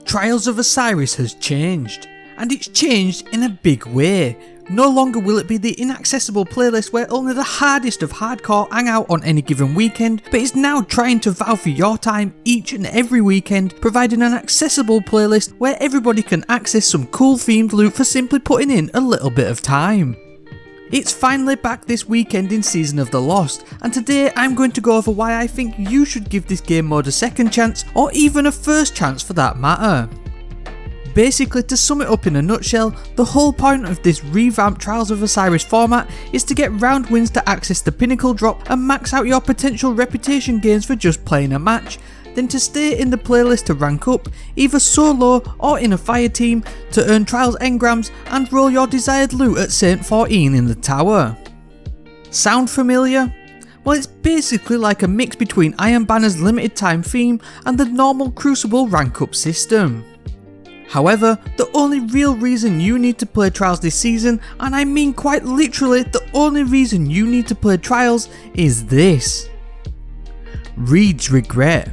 Trials of Osiris has changed, and it's changed in a big way. No longer will it be the inaccessible playlist where only the hardest of hardcore hang out on any given weekend, but it's now trying to vow for your time each and every weekend, providing an accessible playlist where everybody can access some cool themed loot for simply putting in a little bit of time. It's finally back this weekend in Season of the Lost, and today I'm going to go over why I think you should give this game mode a second chance, or even a first chance for that matter. Basically, to sum it up in a nutshell, the whole point of this revamped Trials of Osiris format is to get round wins to access the pinnacle drop and max out your potential reputation gains for just playing a match, then to stay in the playlist to rank up, either solo or in a fire team, to earn Trials Engrams and roll your desired loot at St. 14 in the tower. Sound familiar? Well, it's basically like a mix between Iron Banner's limited time theme and the normal Crucible rank up system. However, the only real reason you need to play Trials this season, and I mean quite literally the only reason you need to play Trials, is this: Reed's regret.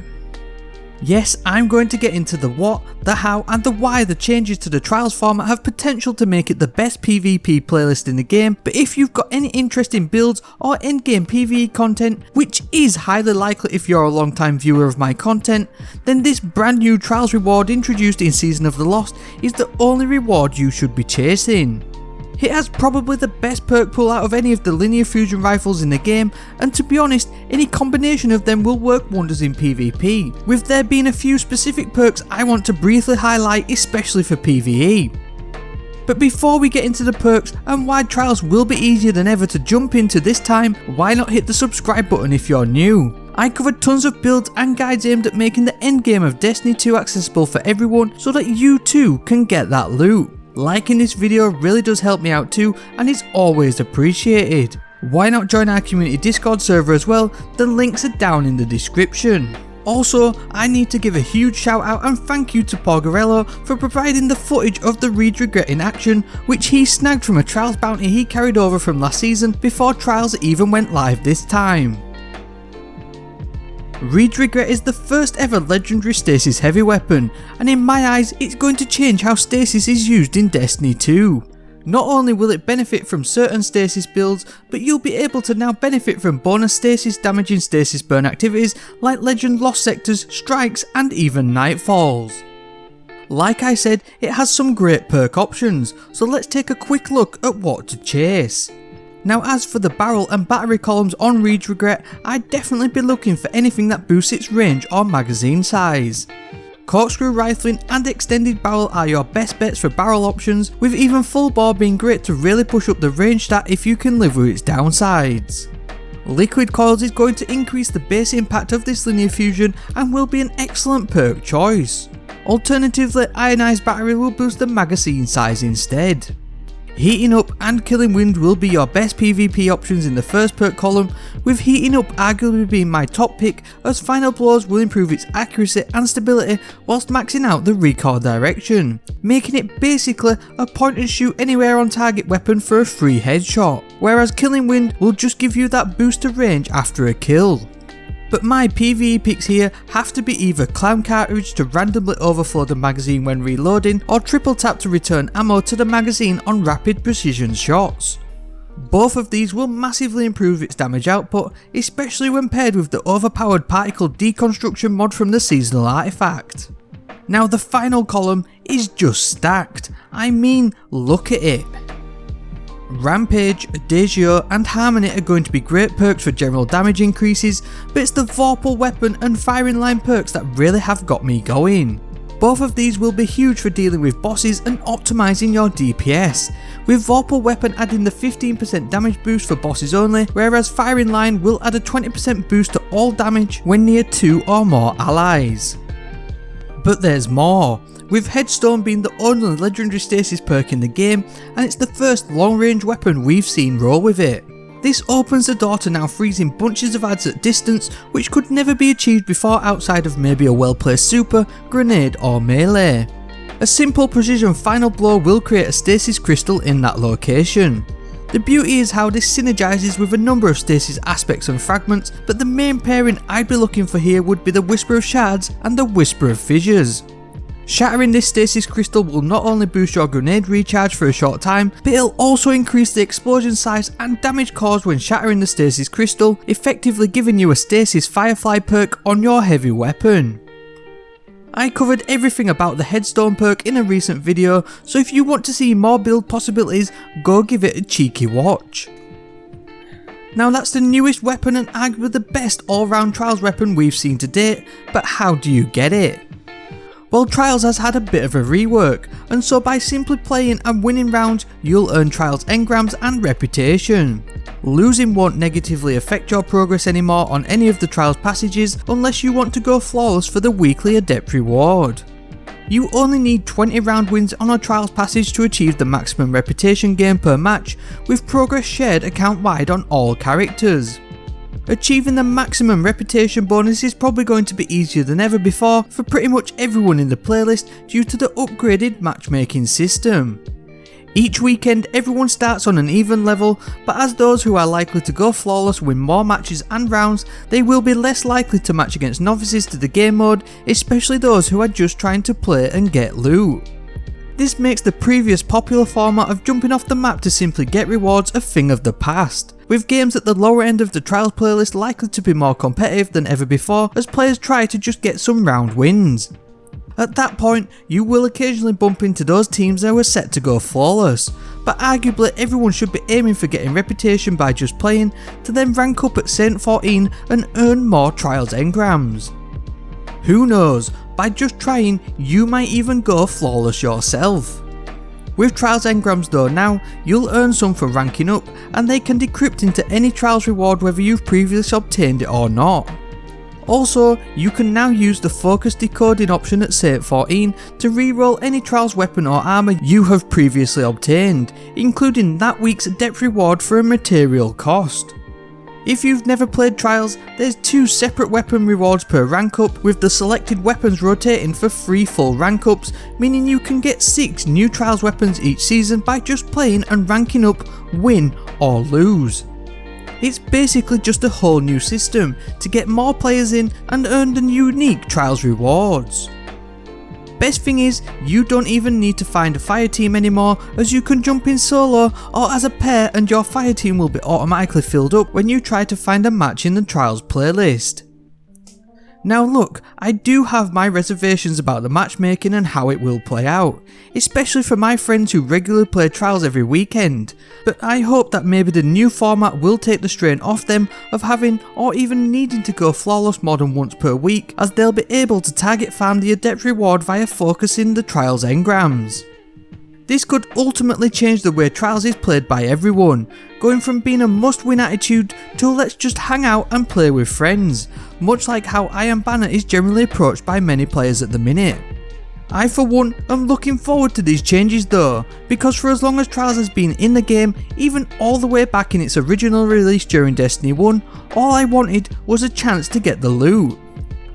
Yes, I'm going to get into the what, the how and the why the changes to the Trials format have potential to make it the best PvP playlist in the game, but if you've got any interest in builds or endgame PvE content, which is highly likely if you're a long time viewer of my content, then this brand new Trials reward introduced in Season of the Lost is the only reward you should be chasing. It has probably the best perk pool out of any of the linear fusion rifles in the game, and to be honest, any combination of them will work wonders in PvP, with there being a few specific perks I want to briefly highlight, especially for PvE. But before we get into the perks and why Trials will be easier than ever to jump into this time, why not hit the subscribe button if you're new? I covered tons of builds and guides aimed at making the endgame of Destiny 2 accessible for everyone so that you too can get that loot. Liking this video really does help me out too, and is always appreciated. Why not join our community Discord server as well? The links are down in the description. Also, I need to give a huge shout out and thank you to Porgarello for providing the footage of the Reed's regret in action, which he snagged from a Trials bounty he carried over from last season before Trials even went live this time. Reed's regret is the first ever Legendary Stasis Heavy Weapon, and in my eyes it's going to change how Stasis is used in Destiny 2. Not only will it benefit from certain Stasis builds, but you'll be able to now benefit from bonus Stasis damaging Stasis burn activities like Legend Lost Sectors, Strikes and even Nightfalls. Like I said, it has some great perk options, so let's take a quick look at what to chase. Now, as for the barrel and battery columns on Reed's regret, I'd definitely be looking for anything that boosts its range or magazine size. Corkscrew rifling and extended barrel are your best bets for barrel options, with even full bore being great to really push up the range stat if you can live with its downsides. Liquid coils is going to increase the base impact of this linear fusion and will be an excellent perk choice. Alternatively, ionized battery will boost the magazine size instead. Heating Up and Killing Wind will be your best PvP options in the first perk column, with Heating Up arguably being my top pick, as Final Blows will improve its accuracy and stability whilst maxing out the recoil direction, making it basically a point and shoot anywhere on target weapon for a free headshot, whereas Killing Wind will just give you that boost to range after a kill. But my PvE picks here have to be either Clown Cartridge to randomly overflow the magazine when reloading, or Triple Tap to return ammo to the magazine on rapid precision shots. Both of these will massively improve its damage output, especially when paired with the overpowered particle deconstruction mod from the seasonal artifact. Now the final column is just stacked. I mean, look at it. Rampage, Degio and Harmony are going to be great perks for general damage increases, but it's the Vorpal weapon and firing line perks that really have got me going. Both of these will be huge for dealing with bosses and optimising your DPS, with Vorpal weapon adding the 15% damage boost for bosses only, whereas firing line will add a 20% boost to all damage when near 2 or more allies. But there's more, with Headstone being the only legendary stasis perk in the game, and it's the first long range weapon we've seen roll with it. This opens the door to now freezing bunches of adds at distance, which could never be achieved before outside of maybe a well placed super, grenade or melee. A simple precision final blow will create a stasis crystal in that location. The beauty is how this synergizes with a number of stasis aspects and fragments, but the main pairing I'd be looking for here would be the Whisper of Shards and the Whisper of Fissures. Shattering this stasis crystal will not only boost your grenade recharge for a short time, but it'll also increase the explosion size and damage caused when shattering the stasis crystal, effectively giving you a stasis firefly perk on your heavy weapon. I covered everything about the Headstone perk in a recent video, so if you want to see more build possibilities, go give it a cheeky watch. Now that's the newest weapon and arguably the best all-round Trials weapon we've seen to date, but how do you get it? Well, Trials has had a bit of a rework, and so by simply playing and winning rounds, you'll earn Trials Engrams and reputation. Losing won't negatively affect your progress anymore on any of the Trials passages unless you want to go flawless for the weekly Adept reward. You only need 20 round wins on a Trials passage to achieve the maximum reputation gain per match, with progress shared account wide on all characters. Achieving the maximum reputation bonus is probably going to be easier than ever before for pretty much everyone in the playlist due to the upgraded matchmaking system. Each weekend everyone starts on an even level, but as those who are likely to go flawless win more matches and rounds, they will be less likely to match against novices to the game mode, especially those who are just trying to play and get loot. This makes the previous popular format of jumping off the map to simply get rewards a thing of the past, with games at the lower end of the Trials playlist likely to be more competitive than ever before as players try to just get some round wins. At that point, you will occasionally bump into those teams that were set to go flawless, but arguably everyone should be aiming for getting reputation by just playing, to then rank up at Saint 14 and earn more Trials Engrams. Who knows, by just trying, you might even go flawless yourself. With Trials Engrams though now, you'll earn some for ranking up, and they can decrypt into any Trials reward whether you've previously obtained it or not. Also, you can now use the focus decoding option at Saint 14 to reroll any Trials weapon or armour you have previously obtained, including that week's Adept reward for a material cost. If you've never played Trials, there's 2 separate weapon rewards per rank up, with the selected weapons rotating for 3 full rank ups, meaning you can get 6 new Trials weapons each season by just playing and ranking up, win or lose. It's basically just a whole new system to get more players in and earn the unique Trials rewards. Best thing is, you don't even need to find a fire team anymore, as you can jump in solo or as a pair and your fire team will be automatically filled up when you try to find a match in the Trials playlist. Now look, I do have my reservations about the matchmaking and how it will play out, especially for my friends who regularly play Trials every weekend, but I hope that maybe the new format will take the strain off them of having or even needing to go flawless more than once per week, as they'll be able to target farm the Adept reward via focusing the Trials Engrams. This could ultimately change the way Trials is played by everyone, going from being a must-win attitude to let's just hang out and play with friends, much like how Iron Banner is generally approached by many players at the minute. I for one am looking forward to these changes though, because for as long as Trials has been in the game, even all the way back in its original release during Destiny 1, all I wanted was a chance to get the loot.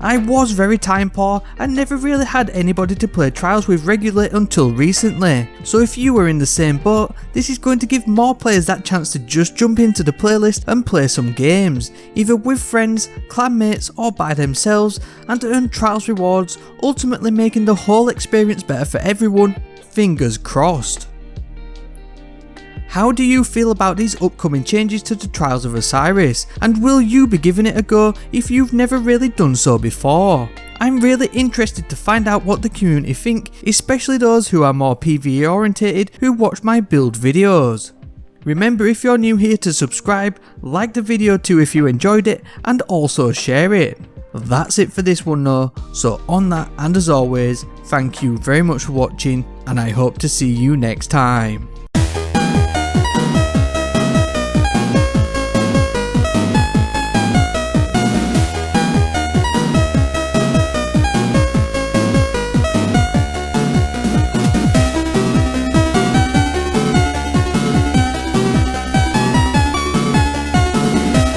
I was very time poor and never really had anybody to play Trials with regularly until recently, so if you were in the same boat, this is going to give more players that chance to just jump into the playlist and play some games, either with friends, clanmates or by themselves, and earn Trials rewards, ultimately making the whole experience better for everyone, fingers crossed. How do you feel about these upcoming changes to the Trials of Osiris, and will you be giving it a go if you've never really done so before? I'm really interested to find out what the community think, especially those who are more PvE orientated who watch my build videos. Remember, if you're new here, to subscribe, like the video too if you enjoyed it, and also share it. That's it for this one though, so on that, and as always, thank you very much for watching, and I hope to see you next time.